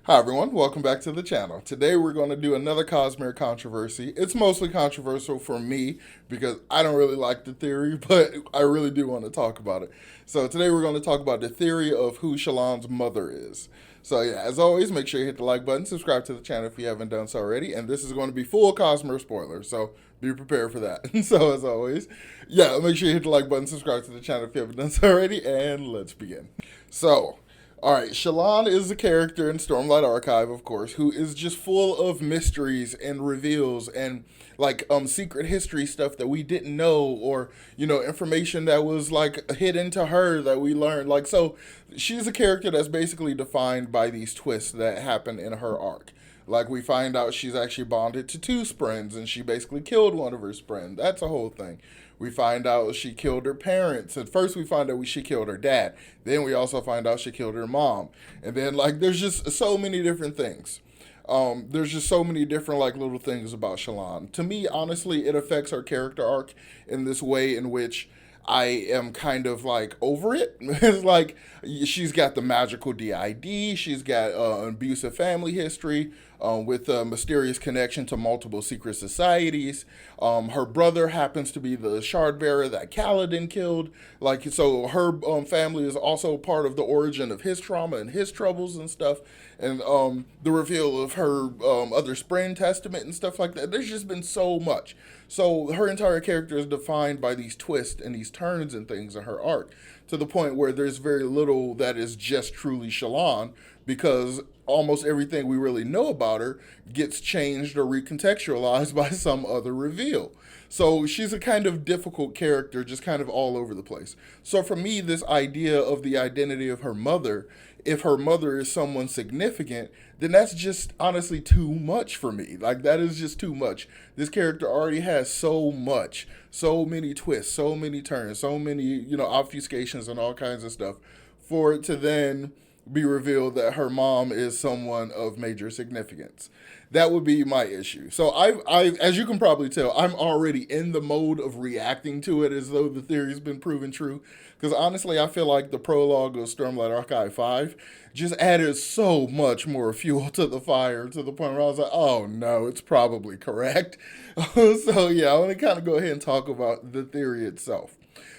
Hi everyone, welcome back to the channel. Today we're going to do another Cosmere controversy. It's mostly controversial for me because I don't really like the theory, but I really do want to talk about it. So today we're going to talk about the theory of who Shallan's mother is. So yeah, as always, make sure you hit the like button, subscribe to the channel if you haven't done so already, and this is going to be full Cosmere spoilers, so be prepared for that. So as always, yeah, make sure you hit the like button, subscribe to the channel if you haven't done so already, and let's begin. So, all right, Shallan is a character in Stormlight Archive, of course, who is just full of mysteries and reveals and like secret history stuff that we didn't know, or information that was like hidden to her that we learned. Like, so she's a character that's basically defined by these twists that happen in her arc. Like, we find out she's actually bonded to two Sprins and she basically killed one of her Sprin. That's a whole thing. We find out she killed her parents. At first, we find out she killed her dad. Then we also find out she killed her mom. And then, like, there's just so many different things. There's just so many different, like, little things about Shallan. To me, honestly, it affects her character arc in this way in which I am kind of like over it. It's like she's got the magical DID. She's got an abusive family history with a mysterious connection to multiple secret societies. Her brother happens to be the shard bearer that Kaladin killed. Like, so her family is also part of the origin of his trauma and his troubles and stuff. And the reveal of her other Spring Testament and stuff like that. There's just been so much. So her entire character is defined by these twists and these turns and things in her arc, to the point where there's very little that is just truly Shallan, because almost everything we really know about her gets changed or recontextualized by some other reveal. So she's a kind of difficult character, just kind of all over the place. So for me, this idea of the identity of her mother, if her mother is someone significant, then that's just honestly too much for me. Like, that is just too much. This character already has so much, so many twists, so many turns, so many, obfuscations and all kinds of stuff, for it to then be revealed that her mom is someone of major significance. That would be my issue. So as you can probably tell, I'm already in the mode of reacting to it as though the theory's been proven true. Because honestly, I feel like the prologue of Stormlight Archive 5 just added so much more fuel to the fire, to the point where I was like, oh no, it's probably correct. So yeah, I want to kind of go ahead and talk about the theory itself.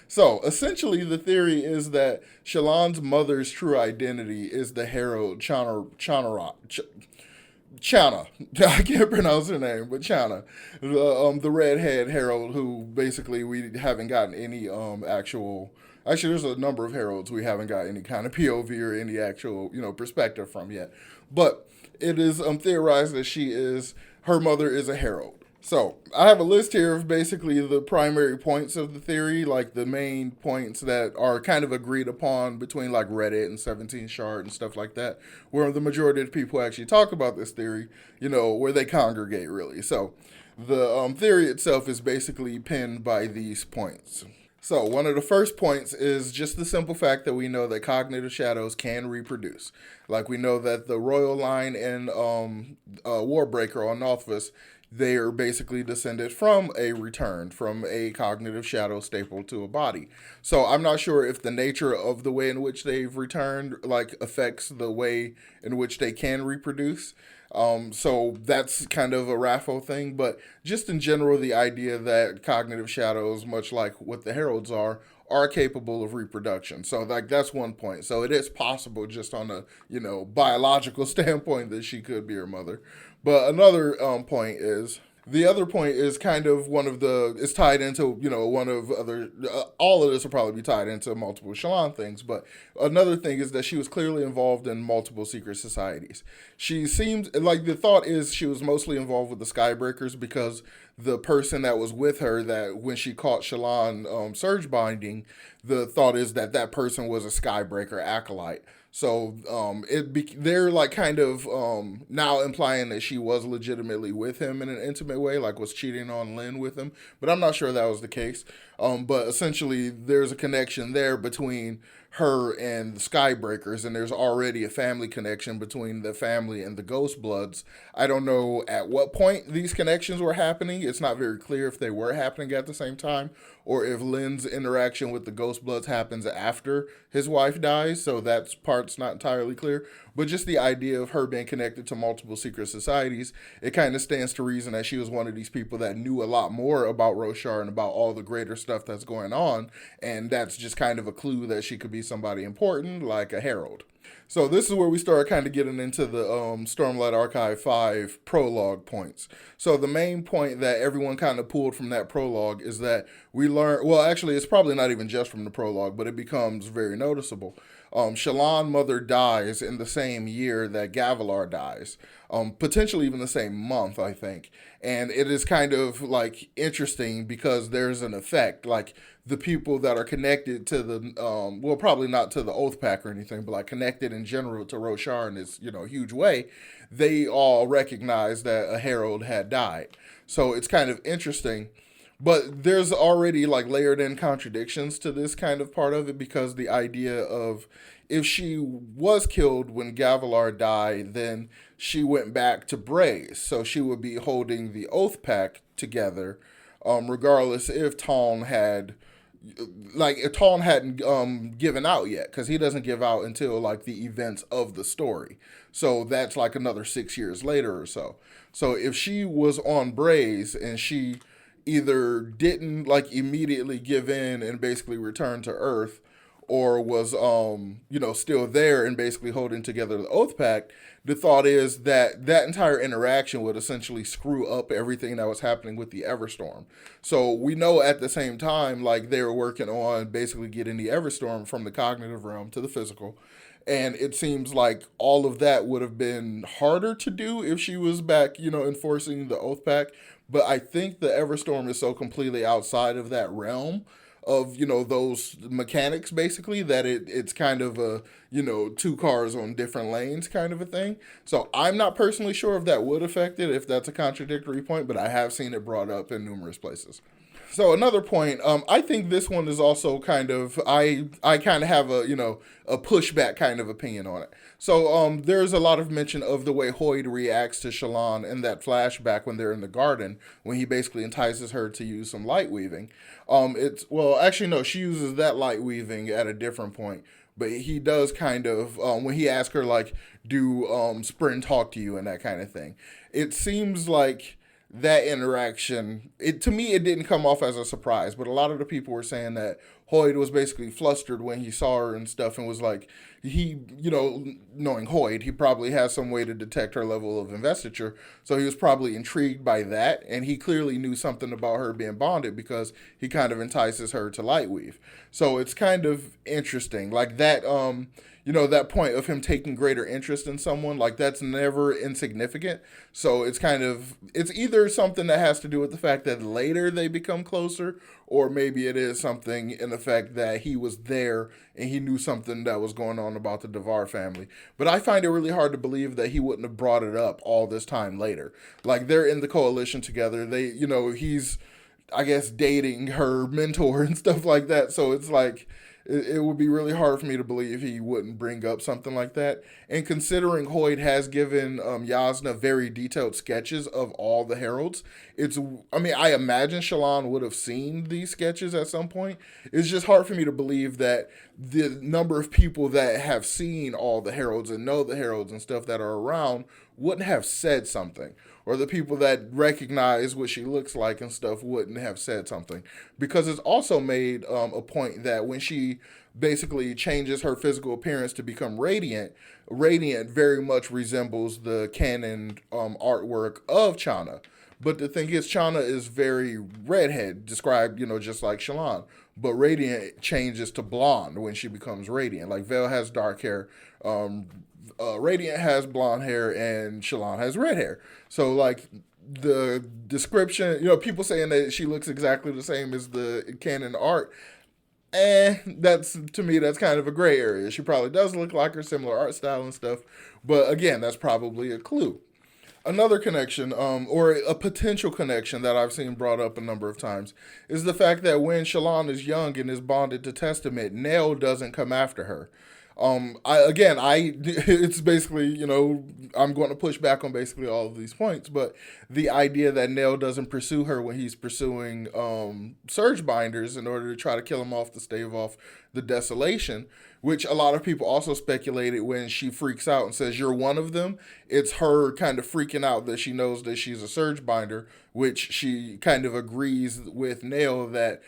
So essentially, the theory is that Shallan's mother's true identity is the Herald Chana. I can't pronounce her name, but Chana, the redhead herald, who basically we haven't gotten any actual. Actually, there's a number of heralds we haven't got any kind of POV or any actual perspective from yet. But it is theorized that her mother is a herald. So I have a list here of basically the primary points of the theory, like the main points that are kind of agreed upon between like Reddit and 17 Shard and stuff like that, where the majority of the people actually talk about this theory, where they congregate really. So the theory itself is basically pinned by these points. So, one of the first points is just the simple fact that we know that cognitive shadows can reproduce. Like, we know that the royal line and Warbreaker on Nalthus, they are basically descended from a return, from a cognitive shadow staple to a body. So, I'm not sure if the nature of the way in which they've returned, like, affects the way in which they can reproduce. So that's kind of a raffle thing, but just in general, the idea that cognitive shadows, much like what the heralds are capable of reproduction. So like that's one point. So it is possible, just on a biological standpoint, that she could be her mother. But another point is the other point is kind of one of the is tied into one of other all of this will probably be tied into multiple Shallan things, but another thing is that she was clearly involved in multiple secret societies. She seems like the thought is she was mostly involved with the Skybreakers, because the person that was with her, that when she caught Shallan surge binding, the thought is that that person was a Skybreaker acolyte. So they're like kind of now implying that she was legitimately with him in an intimate way, like was cheating on Lynn with him. But I'm not sure that was the case. But essentially, there's a connection there between her and the Skybreakers, and there's already a family connection between the family and the Ghost Bloods. I don't know at what point these connections were happening. It's not very clear if they were happening at the same time or if Lynn's interaction with the Ghost Bloods happens after his wife dies. So that part's not entirely clear. But just the idea of her being connected to multiple secret societies, it kind of stands to reason that she was one of these people that knew a lot more about Roshar and about all the greater stuff that's going on. And that's just kind of a clue that she could be somebody important, like a herald. So this is where we start kind of getting into the Stormlight Archive 5 prologue points. So the main point that everyone kind of pulled from that prologue is that we learn, well, actually, it's probably not even just from the prologue, but it becomes very noticeable. Shallan mother dies in the same year that Gavilar dies, potentially even the same month, I think. And it is kind of like interesting because there's an effect, like the people that are connected to the, well, probably not to the Oath Pack or anything, but like connected in general to Roshar in this, huge way, they all recognize that a herald had died. So it's kind of interesting. But there's already like layered in contradictions to this kind of part of it because the idea of if she was killed when Gavilar died, then she went back to Braze. So she would be holding the Oath Pack together, regardless if Taln had, like, if Taln hadn't given out yet, because he doesn't give out until like the events of the story. So that's like another 6 years later or so. So if she was on Braze and she either didn't like immediately give in and basically return to Earth, or was still there and basically holding together the Oath Pact, the thought is that that entire interaction would essentially screw up everything that was happening with the Everstorm. So we know at the same time, like, they were working on basically getting the Everstorm from the cognitive realm to the physical. And it seems like all of that would have been harder to do if she was back, enforcing the Oath Pact. But I think the Everstorm is so completely outside of that realm of, those mechanics, basically, that it's kind of a, two cars on different lanes kind of a thing. So I'm not personally sure if that would affect it, if that's a contradictory point, but I have seen it brought up in numerous places. So another point, I think this one is also kind of, I kind of have a pushback kind of opinion on it. So there's a lot of mention of the way Hoyd reacts to Shallan in that flashback when they're in the garden, when he basically entices her to use some light weaving. Actually no, she uses that light weaving at a different point. But he does kind of, when he asks her, like, do Sprin talk to you and that kind of thing. It seems like that interaction, to me, it didn't come off as a surprise, but a lot of the people were saying that Hoyd was basically flustered when he saw her and stuff, and was like, he, knowing Hoyd, he probably has some way to detect her level of investiture, so he was probably intrigued by that, and he clearly knew something about her being bonded because he kind of entices her to Lightweave. So it's kind of interesting, like that, that point of him taking greater interest in someone, like, that's never insignificant. So it's either something that has to do with the fact that later they become closer, or maybe it is something in the fact that he was there and he knew something that was going on about the Devar family. But I find it really hard to believe that he wouldn't have brought it up all this time later. Like, they're in the coalition together. They, he's, I guess, dating her mentor and stuff like that. So it's like, it would be really hard for me to believe he wouldn't bring up something like that. And considering Hoyd has given Yasna very detailed sketches of all the heralds, I imagine Shallan would have seen these sketches at some point. It's just hard for me to believe that the number of people that have seen all the heralds and know the heralds and stuff that are around wouldn't have said something, or the people that recognize what she looks like and stuff wouldn't have said something. Because it's also made a point that when she basically changes her physical appearance to become Radiant, Radiant very much resembles the canon artwork of Chana. But the thing is, Chana is very redhead, described, just like Shallan. But Radiant changes to blonde when she becomes Radiant. Like, Veil has dark hair, Radiant has blonde hair, and Shallan has red hair. So, like, the description, people saying that she looks exactly the same as the canon art, to me, that's kind of a gray area. She probably does look like her, similar art style and stuff. But again, that's probably a clue. Another connection, or a potential connection that I've seen brought up a number of times, is the fact that when Shallan is young and is bonded to Testament, Nell doesn't come after her. It's basically, I'm going to push back on basically all of these points, but the idea that Nell doesn't pursue her when he's pursuing Surge Binders in order to try to kill him off to stave off the desolation, which a lot of people also speculated when she freaks out and says, "You're one of them." It's her kind of freaking out that she knows that she's a Surge Binder, which she kind of agrees with Nail that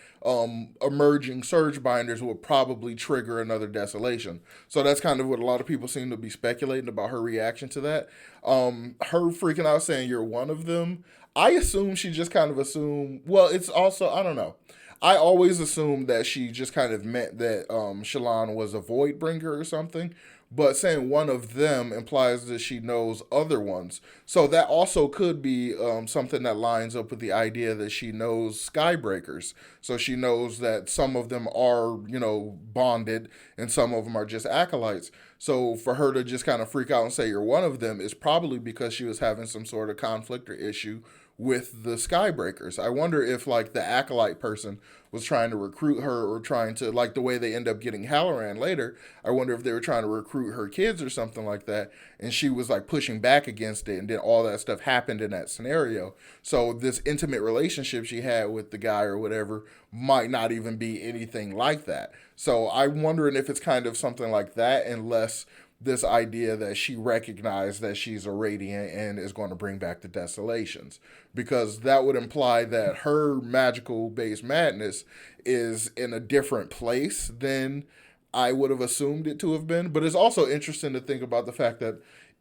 emerging Surge Binders will probably trigger another desolation. So that's kind of what a lot of people seem to be speculating about her reaction to that. Her freaking out saying, "You're one of them." I assume she just kind of assumed, well, it's also, I don't know. I always assumed that she just kind of meant that Shallan was a void bringer or something. But saying one of them implies that she knows other ones. So that also could be something that lines up with the idea that she knows Skybreakers. So she knows that some of them are, bonded and some of them are just acolytes. So for her to just kind of freak out and say you're one of them is probably because she was having some sort of conflict or issue with the Skybreakers. I wonder if like the acolyte person was trying to recruit her or trying to, like the way they end up getting Halloran later, I wonder if they were trying to recruit her kids or something like that, and she was like pushing back against it, and then all that stuff happened in that scenario. So this intimate relationship she had with the guy or whatever might not even be anything like that. So I'm wondering if it's kind of something like that, unless this idea that she recognized that she's a radiant and is going to bring back the desolations, because that would imply that her magical based madness is in a different place than I would have assumed it to have been. But it's also interesting to think about the fact that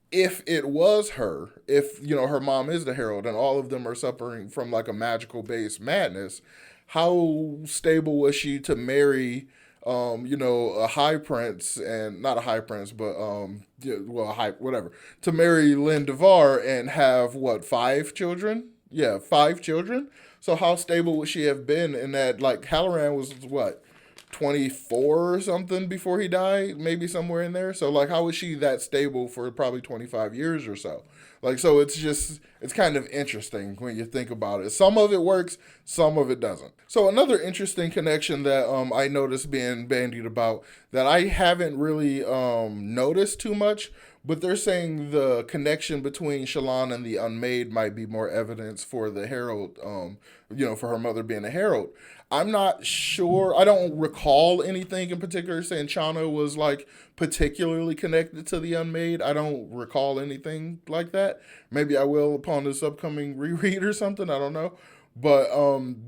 if it was her, if her mom is the herald and all of them are suffering from like a magical based madness, how stable was she to marry a high prince, and not a high prince, but yeah, well, a high whatever, to marry Lynn Devar and have what, 5 children? Yeah, 5 children. So how stable would she have been in that? Like Halloran was what, 24 or something before he died, maybe somewhere in there. So like, how was she that stable for probably 25 years or so? Like, so it's kind of interesting when you think about it. Some of it works, some of it doesn't. So another interesting connection that I noticed being bandied about that I haven't really noticed too much, but they're saying the connection between Shallan and the Unmade might be more evidence for the Herald, for her mother being a Herald. I'm not sure. I don't recall anything in particular saying Chana was like particularly connected to the Unmade. I don't recall anything like that. Maybe I will upon this upcoming reread or something. I don't know. But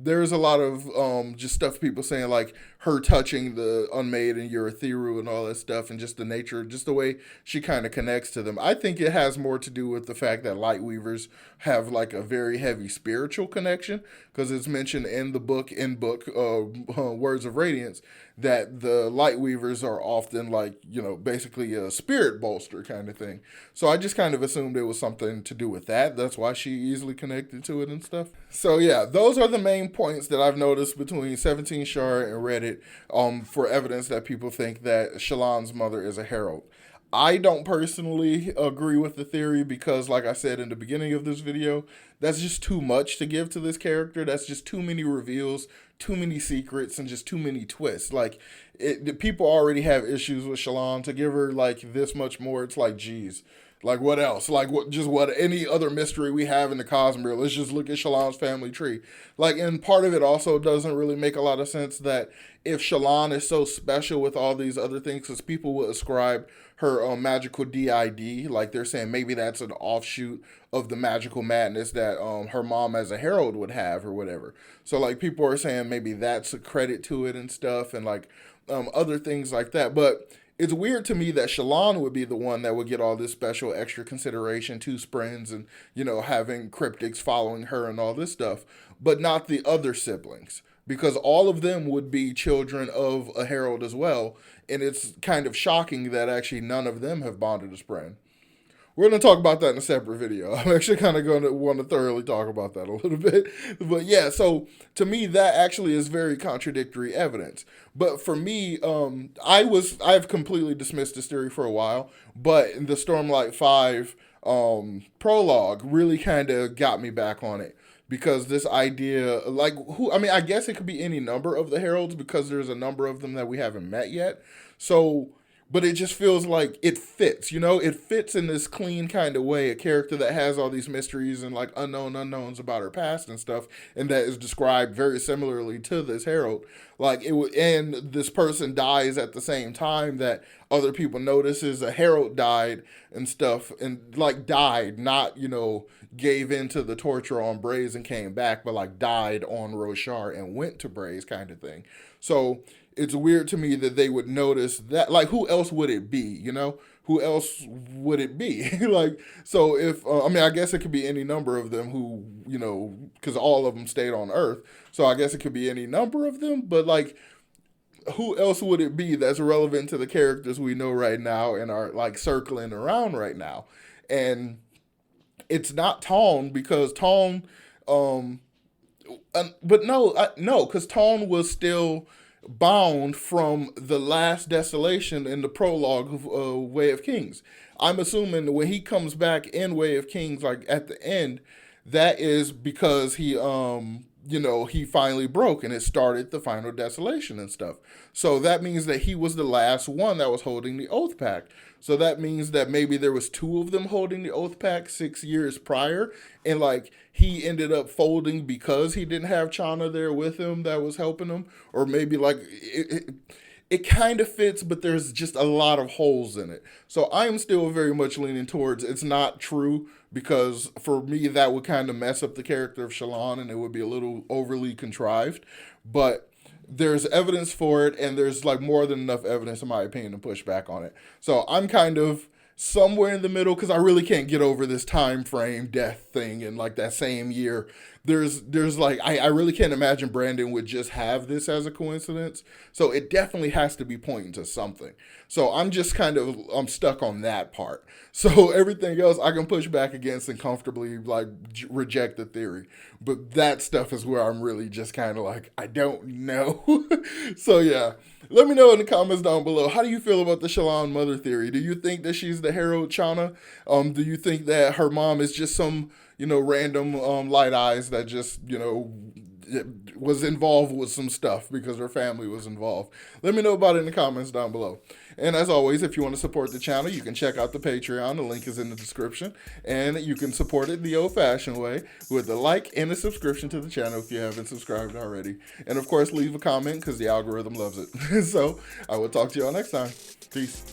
there's a lot of just stuff people saying like her touching the Unmade and Urithiru and all that stuff, and just the nature, just the way she kind of connects to them. I think it has more to do with the fact that Lightweavers have like a very heavy spiritual connection, because it's mentioned in the book, Words of Radiance, that the Lightweavers are often like, basically a spirit bolster kind of thing. So I just kind of assumed it was something to do with that. That's why she easily connected to it and stuff. So yeah, those are the main points that I've noticed between 17 Shard and Reddit for evidence that people think that Shallan's mother is a herald. I don't personally agree with the theory because, like I said in the beginning of this video, that's just too much to give to this character. That's just too many reveals, too many secrets, and just too many twists. Like, the people already have issues with Shallan. To give her, like, this much more, it's like, geez. Like, what else? Like, what any other mystery we have in the Cosmere? Let's just look at Shallan's family tree. Like, and part of it also doesn't really make a lot of sense that if Shallan is so special with all these other things, because people will ascribe her magical DID, like they're saying maybe that's an offshoot of the magical madness that her mom as a herald would have or whatever. So, like, people are saying maybe that's a credit to it and stuff, and like other things like that. But it's weird to me that Shallan would be the one that would get all this special extra consideration, 2 sprints, and having cryptics following her and all this stuff, but not the other siblings, because all of them would be children of a herald as well, and it's kind of shocking that actually none of them have bonded a Spren. We're going to talk about that in a separate video. I'm actually kind of going to want to thoroughly talk about that a little bit. But yeah, so to me, that actually is very contradictory evidence. But for me, I've completely dismissed this theory for a while. But in the Stormlight 5 prologue really kind of got me back on it, because this idea, like, who, I mean, I guess it could be any number of the heralds, because there's a number of them that we haven't met yet. So, but it just feels like it fits, it fits in this clean kind of way. A character that has all these mysteries and like unknowns about her past and stuff, and that is described very similarly to this herald. Like it would, and this person dies at the same time that other people notices a herald died and stuff, and like died, not gave into the torture on Braze and came back, but like died on Roshar and went to Braze kind of thing. So it's weird to me that they would notice that. Like, who else would it be? Who else would it be? Like, so if I mean, I guess it could be any number of them who, because all of them stayed on Earth. So I guess it could be any number of them. But like, who else would it be that's relevant to the characters we know right now and are like circling around right now? And it's not Tone, because Tone, but no, because Tone was still bound from the last desolation in the prologue of Way of Kings. I'm assuming when he comes back in Way of Kings, like at the end, that is because he finally broke and it started the final desolation and stuff. So that means that he was the last one that was holding the Oath Pact. So that means that maybe there was two of them holding the Oath Pact 6 years prior, and like he ended up folding because he didn't have Chana there with him that was helping him, or maybe like it kind of fits, but there's just a lot of holes in it. So I'm still very much leaning towards it's not true, because for me that would kind of mess up the character of Shallan and it would be a little overly contrived. But there's evidence for it, and there's like more than enough evidence, in my opinion, to push back on it. So I'm kind of somewhere in the middle, because I really can't get over this time frame death thing and like that same year. There's like I really can't imagine Brandon would just have this as a coincidence. So it definitely has to be pointing to something. So I'm stuck on that part. So everything else I can push back against and comfortably like reject the theory. But that stuff is where I'm really just kind of like, I don't know. So yeah. Let me know in the comments down below. How do you feel about the Shallan mother theory? Do you think that she's the Herald Chana? Do you think that her mom is just some, random light eyes that just, was involved with some stuff because her family was involved? Let me know about it in the comments down below. And as always, if you want to support the channel, you can check out the Patreon. The link is in the description. And you can support it the old-fashioned way with a like and a subscription to the channel if you haven't subscribed already. And of course, leave a comment because the algorithm loves it. So I will talk to you all next time. Peace.